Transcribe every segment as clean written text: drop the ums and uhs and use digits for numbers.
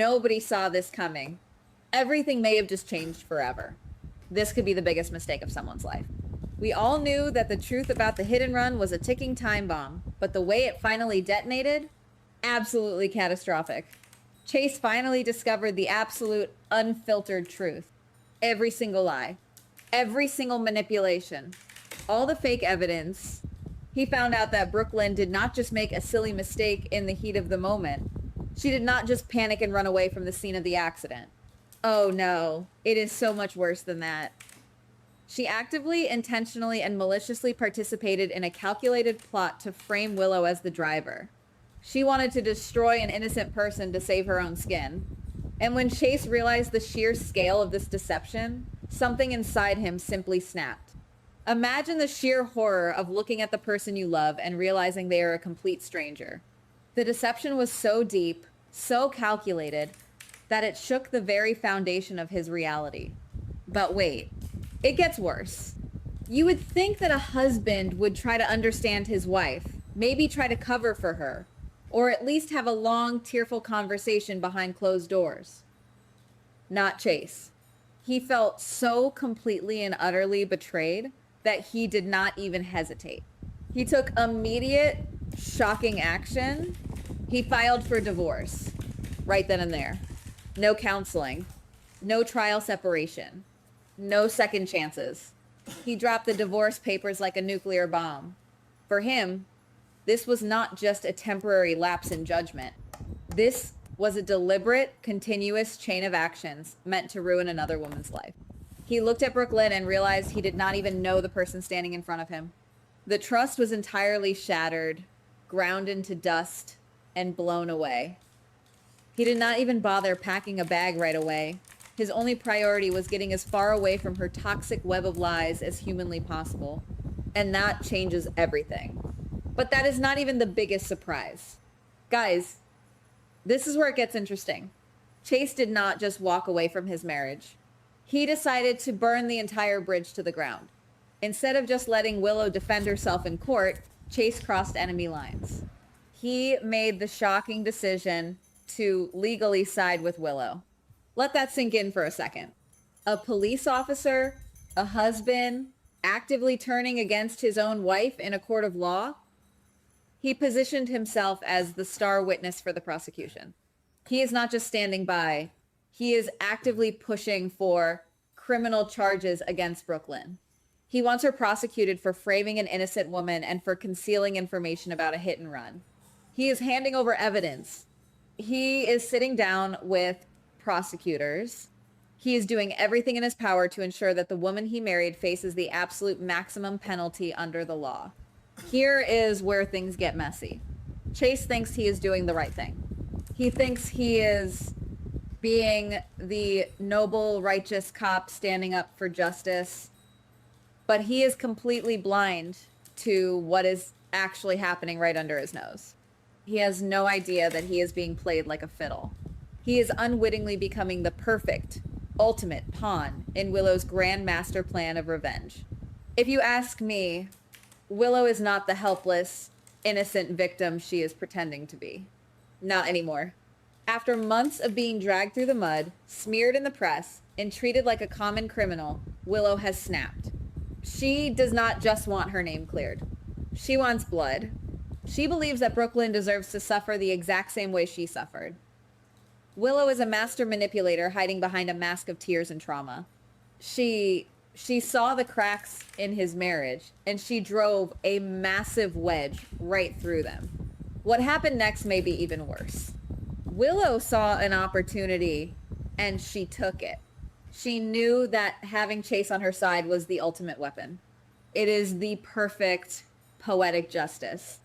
Nobody saw this coming. Everything may have just changed forever. This could be the biggest mistake of someone's life. We all knew that the truth about the hit and run was a ticking time bomb, but the way it finally detonated, absolutely catastrophic. Chase finally discovered the absolute unfiltered truth. Every single lie, every single manipulation, all the fake evidence. He found out that Brook Lynn did not just make a silly mistake in the heat of the moment. She did not just panic and run away from the scene of the accident. Oh no, it is so much worse than that. She actively, intentionally, and maliciously participated in a calculated plot to frame Willow as the driver. She wanted to destroy an innocent person to save her own skin. And when Chase realized the sheer scale of this deception, something inside him simply snapped. Imagine the sheer horror of looking at the person you love and realizing they are a complete stranger. The deception was so deep, so calculated, that it shook the very foundation of his reality. But wait, it gets worse. You would think that a husband would try to understand his wife, maybe try to cover for her, or at least have a long, tearful conversation behind closed doors. Not Chase. He felt so completely and utterly betrayed that he did not even hesitate. He took immediate, shocking action. He filed for divorce right then and there. No counseling, no trial separation, no second chances. He dropped the divorce papers like a nuclear bomb. For him, this was not just a temporary lapse in judgment. This was a deliberate, continuous chain of actions meant to ruin another woman's life. He looked at Brook Lynn and realized he did not even know the person standing in front of him. The trust was entirely shattered, ground into dust, and blown away. He did not even bother packing a bag right away. His only priority was getting as far away from her toxic web of lies as humanly possible. And that changes everything. But that is not even the biggest surprise. Guys, this is where it gets interesting. Chase did not just walk away from his marriage. He decided to burn the entire bridge to the ground. Instead of just letting Willow defend herself in court, Chase crossed enemy lines. He made the shocking decision to legally side with Willow. Let that sink in for a second. A police officer, a husband, actively turning against his own wife in a court of law. He positioned himself as the star witness for the prosecution. He is not just standing by. He is actively pushing for criminal charges against Brook Lynn. He wants her prosecuted for framing an innocent woman and for concealing information about a hit and run. He is handing over evidence. He is sitting down with prosecutors. He is doing everything in his power to ensure that the woman he married faces the absolute maximum penalty under the law. Here is where things get messy. Chase thinks he is doing the right thing. He thinks he is being the noble, righteous cop standing up for justice, but he is completely blind to what is actually happening right under his nose. He has no idea that he is being played like a fiddle. He is unwittingly becoming the perfect, ultimate pawn in Willow's grand master plan of revenge. If you ask me, Willow is not the helpless, innocent victim she is pretending to be. Not anymore. After months of being dragged through the mud, smeared in the press, and treated like a common criminal, Willow has snapped. She does not just want her name cleared. She wants blood. She believes that Brook Lynn deserves to suffer the exact same way she suffered. Willow is a master manipulator hiding behind a mask of tears and trauma. She saw the cracks in his marriage, and she drove a massive wedge right through them. What happened next may be even worse. Willow saw an opportunity, and she took it. She knew that having Chase on her side was the ultimate weapon. It is the perfect poetic justice.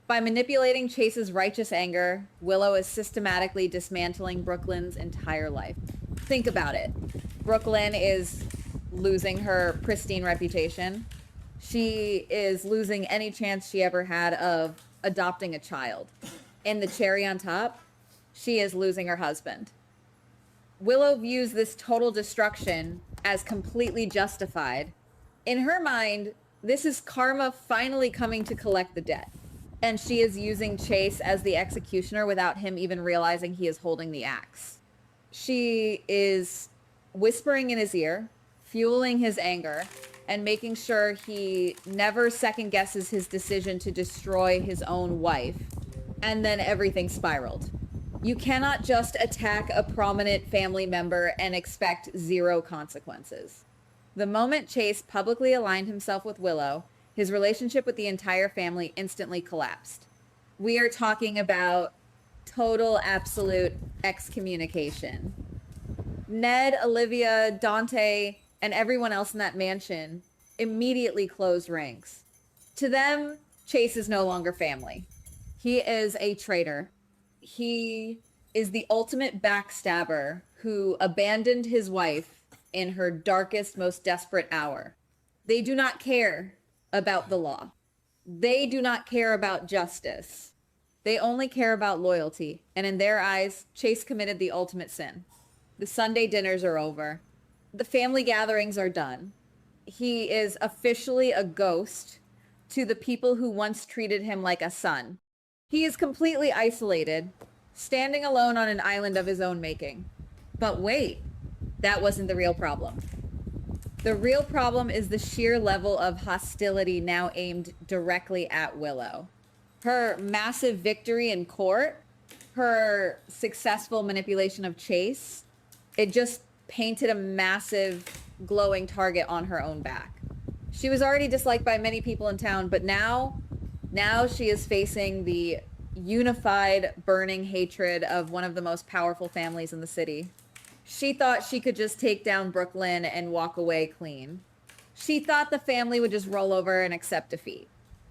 By manipulating Chase's righteous anger, Willow is systematically dismantling Brook Lynn's entire life. Think about it. Brook Lynn is losing her pristine reputation. She is losing any chance she ever had of adopting a child. And the cherry on top, she is losing her husband. Willow views this total destruction as completely justified. In her mind, this is karma finally coming to collect the debt. And she is using Chase as the executioner without him even realizing he is holding the axe. She is whispering in his ear, fueling his anger, and making sure he never second guesses his decision to destroy his own wife. And then everything spiraled. You cannot just attack a prominent family member and expect zero consequences. The moment Chase publicly aligned himself with Willow, his relationship with the entire family instantly collapsed. We are talking about total, absolute excommunication. Ned, Olivia, Dante, and everyone else in that mansion immediately closed ranks. To them, Chase is no longer family. He is a traitor. He is the ultimate backstabber who abandoned his wife in her darkest, most desperate hour. They do not care about the law. They do not care about justice. They only care about loyalty. And in their eyes, Chase committed the ultimate sin. The Sunday dinners are over. The family gatherings are done. He is officially a ghost to the people who once treated him like a son. He is completely isolated, standing alone on an island of his own making. But wait, that wasn't the real problem. The real problem is the sheer level of hostility now aimed directly at Willow. Her massive victory in court, her successful manipulation of Chase, it just painted a massive glowing target on her own back. She was already disliked by many people in town, but now she is facing the unified, burning hatred of one of the most powerful families in the city. She thought she could just take down Brook Lynn and walk away clean. She thought the family would just roll over and accept defeat.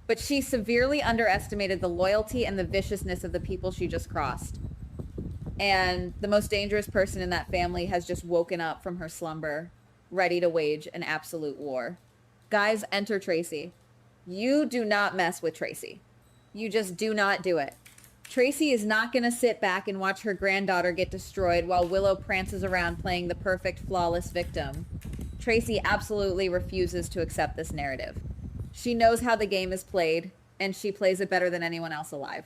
But she severely underestimated the loyalty and the viciousness of the people she just crossed. And the most dangerous person in that family has just woken up from her slumber, ready to wage an absolute war. Guys, enter Tracy. You do not mess with Tracy. You just do not do it. Tracy is not going to sit back and watch her granddaughter get destroyed while Willow prances around playing the perfect, flawless victim. Tracy absolutely refuses to accept this narrative. She knows how the game is played, and she plays it better than anyone else alive.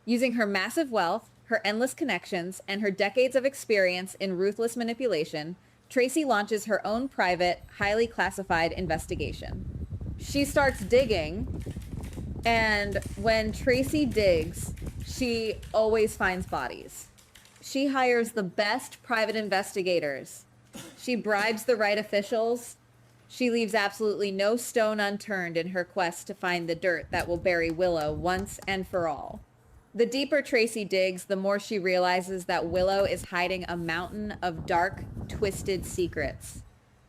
Using her massive wealth, her endless connections, and her decades of experience in ruthless manipulation, Tracy launches her own private, highly classified investigation. She starts digging, and when Tracy digs, she always finds bodies. She hires the best private investigators. She bribes the right officials. She leaves absolutely no stone unturned in her quest to find the dirt that will bury Willow once and for all. The deeper Tracy digs, the more she realizes that Willow is hiding a mountain of dark, twisted secrets.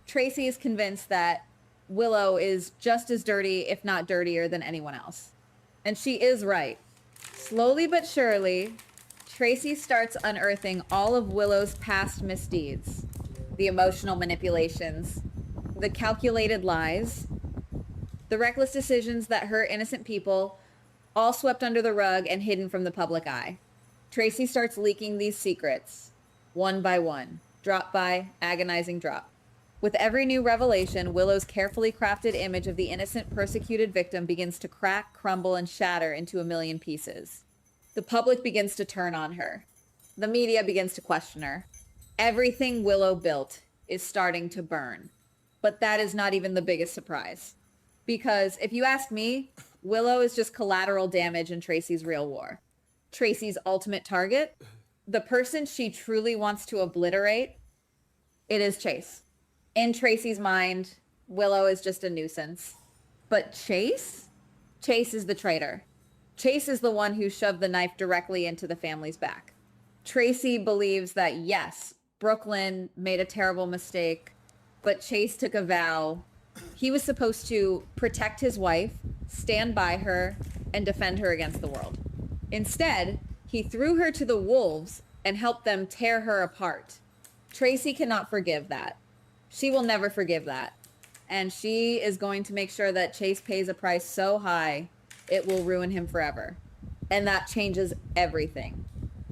Tracy is convinced that Willow is just as dirty, if not dirtier, than anyone else. And she is right. Slowly but surely, Tracy starts unearthing all of Willow's past misdeeds. The emotional manipulations, the calculated lies, the reckless decisions that hurt innocent people, all swept under the rug and hidden from the public eye. Tracy starts leaking these secrets, one by one, drop by agonizing drop. With every new revelation, Willow's carefully crafted image of the innocent, persecuted victim begins to crack, crumble, and shatter into a million pieces. The public begins to turn on her. The media begins to question her. Everything Willow built is starting to burn. But that is not even the biggest surprise. Because if you ask me, Willow is just collateral damage in Tracy's real war. Tracy's ultimate target, the person she truly wants to obliterate, it is Chase. In Tracy's mind, Willow is just a nuisance. But Chase? Chase is the traitor. Chase is the one who shoved the knife directly into the family's back. Tracy believes that, yes, Brook Lynn made a terrible mistake, but Chase took a vow. He was supposed to protect his wife, stand by her, and defend her against the world. Instead, he threw her to the wolves and helped them tear her apart. Tracy cannot forgive that. She will never forgive that. And she is going to make sure that Chase pays a price so high, it will ruin him forever. And that changes everything.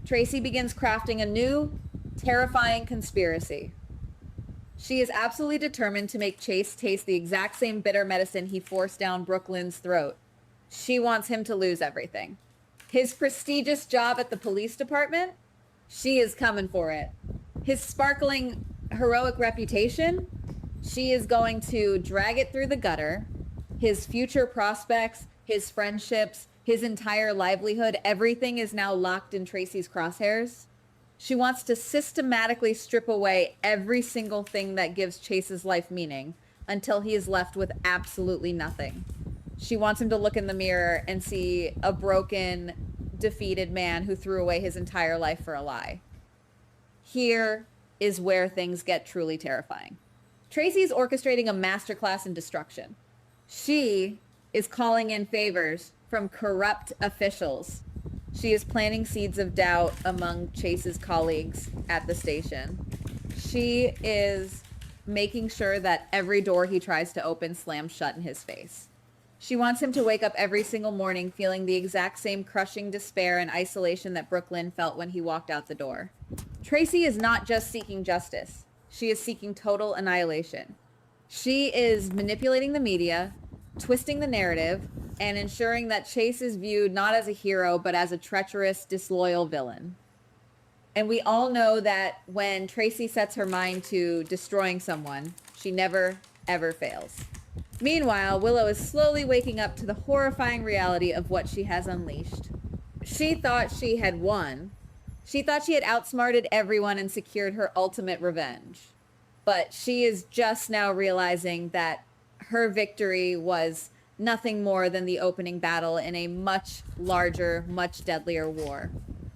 Tracy begins crafting a new, terrifying conspiracy. She is absolutely determined to make Chase taste the exact same bitter medicine he forced down Brook Lynn's throat. She wants him to lose everything. His prestigious job at the police department? She is coming for it. His sparkling, heroic reputation, she is going to drag it through the gutter. His future prospects, his friendships, his entire livelihood, everything is now locked in Tracy's crosshairs. She wants to systematically strip away every single thing that gives Chase's life meaning until he is left with absolutely nothing. She wants him to look in the mirror and see a broken, defeated man who threw away his entire life for a lie. Here is where things get truly terrifying. Tracy is orchestrating a masterclass in destruction. She is calling in favors from corrupt officials. She is planting seeds of doubt among Chase's colleagues at the station. She is making sure that every door he tries to open slams shut in his face. She wants him to wake up every single morning feeling the exact same crushing despair and isolation that Brook Lynn felt when he walked out the door. Tracy is not just seeking justice. She is seeking total annihilation. She is manipulating the media, twisting the narrative, and ensuring that Chase is viewed not as a hero, but as a treacherous, disloyal villain. And we all know that when Tracy sets her mind to destroying someone, she never, ever fails. Meanwhile, Willow is slowly waking up to the horrifying reality of what she has unleashed. She thought she had won. She thought she had outsmarted everyone and secured her ultimate revenge. But she is just now realizing that her victory was nothing more than the opening battle in a much larger, much deadlier war.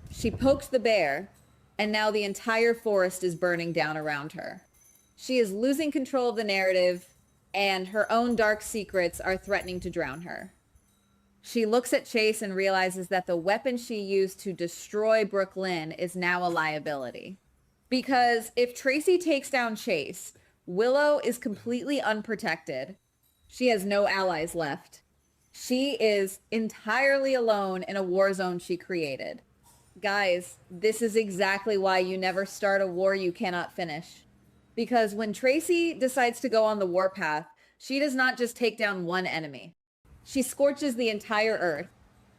She poked the bear, and now the entire forest is burning down around her. She is losing control of the narrative, and her own dark secrets are threatening to drown her. She looks at Chase and realizes that the weapon she used to destroy Brook Lynn is now a liability. Because if Tracy takes down Chase, Willow is completely unprotected. She has no allies left. She is entirely alone in a war zone she created. Guys, this is exactly why you never start a war you cannot finish. Because when Tracy decides to go on the warpath, she does not just take down one enemy. She scorches the entire earth.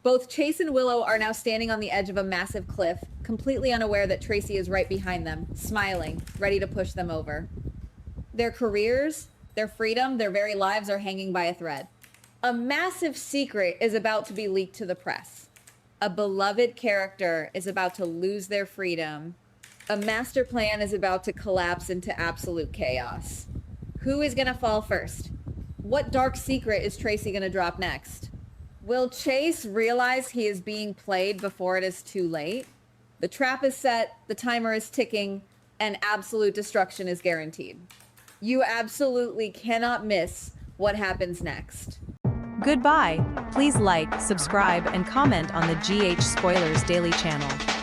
Both Chase and Willow are now standing on the edge of a massive cliff, completely unaware that Tracy is right behind them, smiling, ready to push them over. Their careers, their freedom, their very lives are hanging by a thread. A massive secret is about to be leaked to the press. A beloved character is about to lose their freedom. A master plan is about to collapse into absolute chaos. Who is going to fall first? What dark secret is Tracy going to drop next? Will Chase realize he is being played before it is too late? The trap is set, the timer is ticking, and absolute destruction is guaranteed. You absolutely cannot miss what happens next. Goodbye. Please like, subscribe, and comment on the GH Spoilers Daily channel.